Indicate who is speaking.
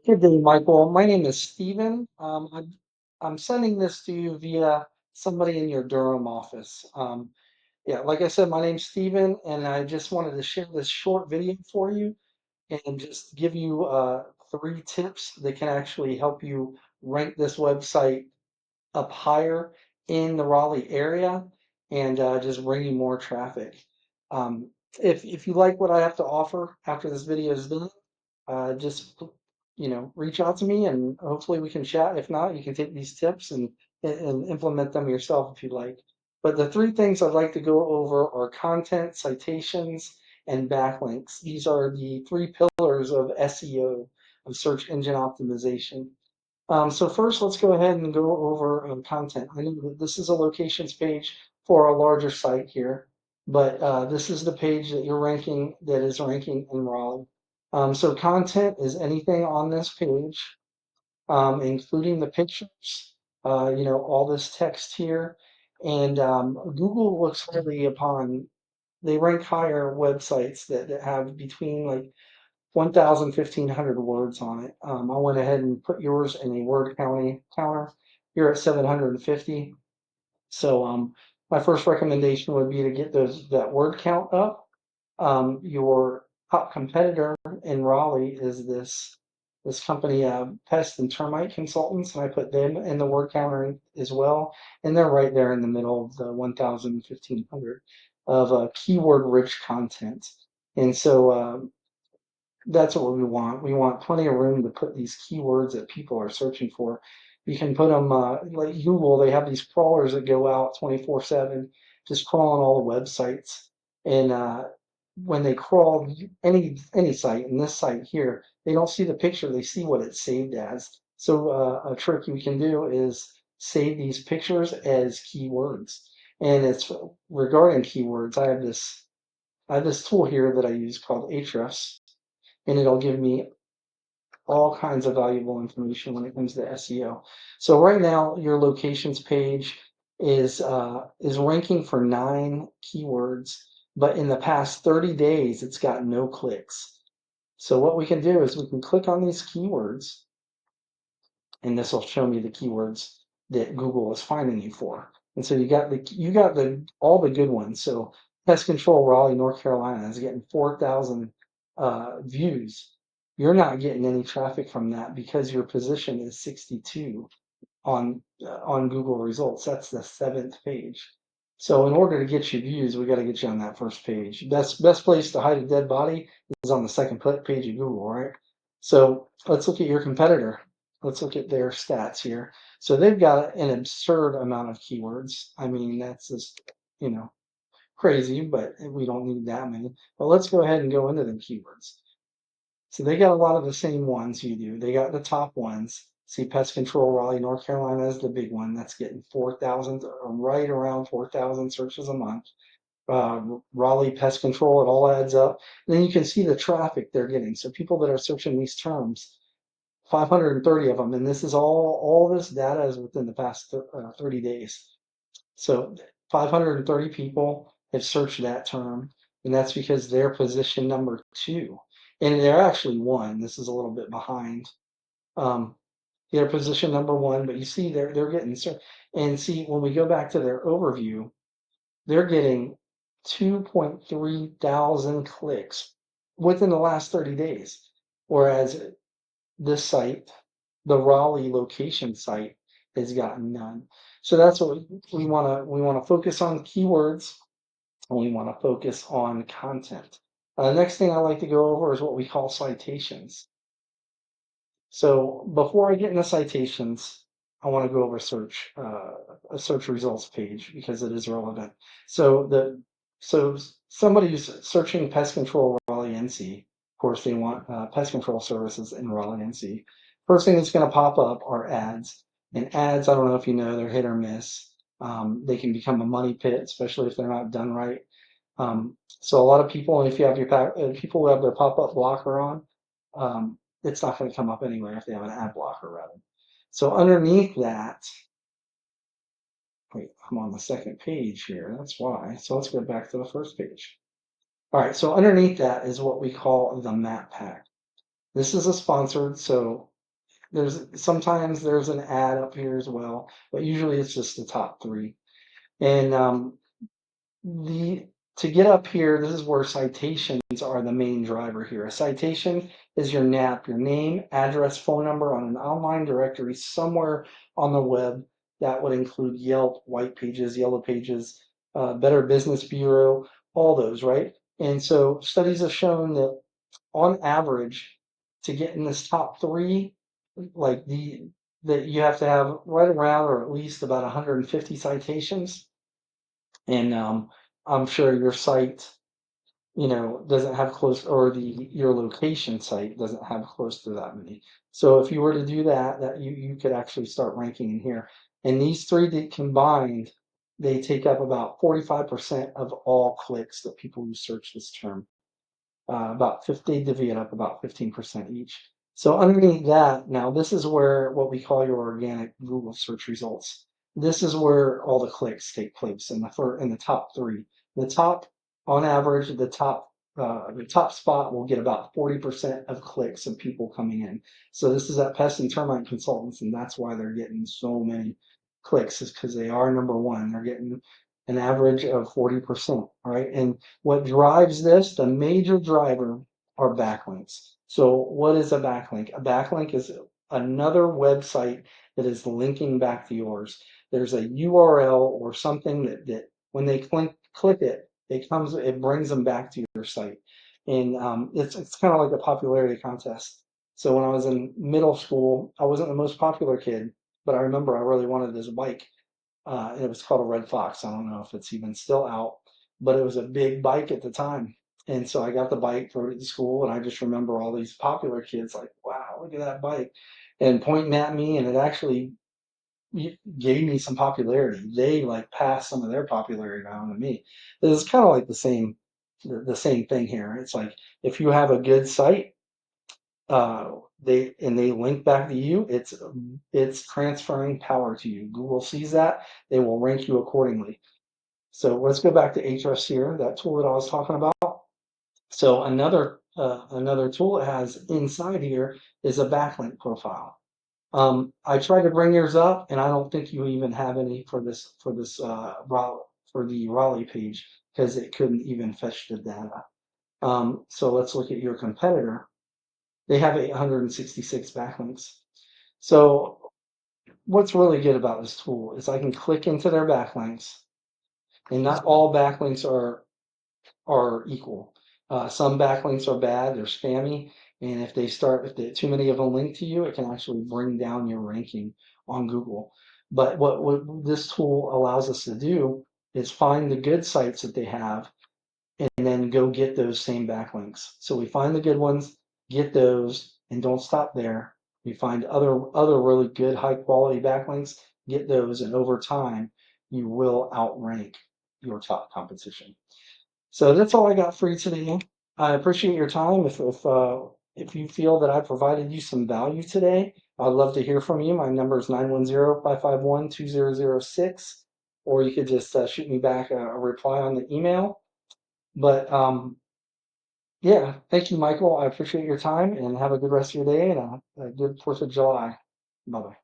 Speaker 1: Good day, Michael. My name is Steven. I'm sending this to you via somebody in your Durham office. Yeah, like I said, my name's Steven, and I just wanted to share this short video for you and just give you three tips that can actually help you rank this website up higher in the Raleigh area and just bring you more traffic. Um, if you like what I have to offer after this video is done, just reach out to me and hopefully we can chat. If not, you can take these tips and implement them yourself if you like. But the three things I'd like to go over are content, citations, and backlinks. These are the three pillars of SEO, of search engine optimization. So first, let's go ahead and go over content. I know that this is a locations page for a larger site here, but this is the page that you're ranking that is ranking in Raleigh. So content is anything on this page, including the pictures, all this text here. And Google looks highly upon, they rank higher websites that have between like 1,000, 1,500 words on it. I went ahead and put yours in a word counter. You're at 750. So my first recommendation would be to get that word count up. Your top competitor in Raleigh is this company, Pest and Termite Consultants, and I put them in the word counter as well, and they're right there in the middle of the 1,000, 1,500 of keyword-rich content. And so that's what we want. We want plenty of room to put these keywords that people are searching for. You can put them like Google. They have these crawlers that go out 24/7, just crawling all the websites. And when they crawl any site, and this site here, they don't see the picture. They see what it's saved as. So a trick we can do is save these pictures as keywords. And it's regarding keywords. I have this tool here that I use called Ahrefs, and it'll give me all kinds of valuable information when it comes to SEO. So right now, your locations page is ranking for 9 keywords, but in the past 30 days, it's got no clicks. So what we can do is we can click on these keywords, and this will show me the keywords that Google is finding you for. And so you got the all the good ones. So pest control Raleigh, North Carolina is getting 4,000 views. You're not getting any traffic from that because your position is 62 on Google results. That's the seventh page. So in order to get you views, we got to get you on that first page. Best place to hide a dead body is on the second page of Google, right? So let's look at your competitor. Let's look at their stats here. So they've got an absurd amount of keywords. I mean, that's just, you know, crazy, but we don't need that many. But let's go ahead and go into the keywords. So they got a lot of the same ones you do. They got the top ones. See, pest control, Raleigh, North Carolina is the big one. That's getting 4,000, right around 4,000 searches a month. Raleigh pest control, it all adds up. And then you can see the traffic they're getting. So people that are searching these terms, 530 of them, and this is all this data is within the past 30 days. So 530 people have searched that term, and that's because they're position number 2. And they're actually 1. This is a little bit behind. Um, they're position number 1, but you see they're getting and see when we go back to their overview, they're getting 2.3 thousand clicks within the last 30 days. Whereas this site, the Raleigh location site, has gotten none. So that's what we want to focus on keywords, and we want to focus on content. The next thing I like to go over is what we call citations. So before I get into citations, I want to go over a search results page because it is relevant. So somebody who's searching pest control Raleigh NC, of course they want pest control services in Raleigh NC. First thing that's going to pop up are ads, and ads, I don't know if you know, they're hit or miss. They can become a money pit, especially if they're not done right. So a lot of people, and if you have people who have their pop-up blocker on, it's not going to come up anywhere if they have an ad blocker rather. So underneath that, wait, I'm on the second page here. That's why. So let's go back to the first page. All right. So underneath that is what we call the map pack. This is a sponsored. So Sometimes there's an ad up here as well, but usually it's just the top three. And the to get up here, this is where citations are the main driver here. A citation is your NAP, your name, address, phone number on an online directory somewhere on the web. That would include Yelp, White Pages, Yellow Pages, Better Business Bureau, all those, right? And so studies have shown that on average, to get in this top three, like that you have to have right around or at least about 150 citations. And I'm sure your site, doesn't have close, or your location site doesn't have close to that many. So if you were to do that, you could actually start ranking in here. And these three combined, they take up about 45% of all clicks that people who search this term. About 50, divvy it up about 15% each. So underneath that, now this is where what we call your organic Google search results. This is where all the clicks take place in the top three. The top, on average, the top spot will get about 40% of clicks of people coming in. So this is at Pest and Termite Consultants, and that's why they're getting so many clicks, is because they are number one. They're getting an average of 40%, right? And what drives this, the major driver, are backlinks. So what is a backlink? A backlink is another website that is linking back to yours. There's a URL or something that when they click it, it brings them back to your site. And it's kind of like a popularity contest. So when I was in middle school, I wasn't the most popular kid, but I remember I really wanted this bike. And it was called a Red Fox. I don't know if it's even still out, but it was a big bike at the time. And so I got the bike, rode it to school, and I just remember all these popular kids like, wow, look at that bike, and pointing at me, and it actually gave me some popularity. They like passed some of their popularity down to me. It's kind of like the same thing here. It's like if you have a good site, uh, they link back to you, it's transferring power to you. Google sees that, they will rank you accordingly. So let's go back to Ahrefs here, that tool that I was talking about. So another tool it has inside here is a backlink profile. I tried to bring yours up, and I don't think you even have any for the Raleigh page because it couldn't even fetch the data. So let's look at your competitor. They have 866 backlinks. So what's really good about this tool is I can click into their backlinks, and not all backlinks are equal. Some backlinks are bad, they're spammy, and if too many of them link to you, it can actually bring down your ranking on Google. But what this tool allows us to do is find the good sites that they have and then go get those same backlinks. So we find the good ones, get those, and don't stop there. We find other really good high quality backlinks, get those, and over time you will outrank your top competition. So that's all I got for you today. I appreciate your time. If you feel that I provided you some value today, I'd love to hear from you. My number is 910-551-2006, or you could just shoot me back a reply on the email. But yeah, thank you, Michael. I appreciate your time and have a good rest of your day and a good 4th of July. Bye bye.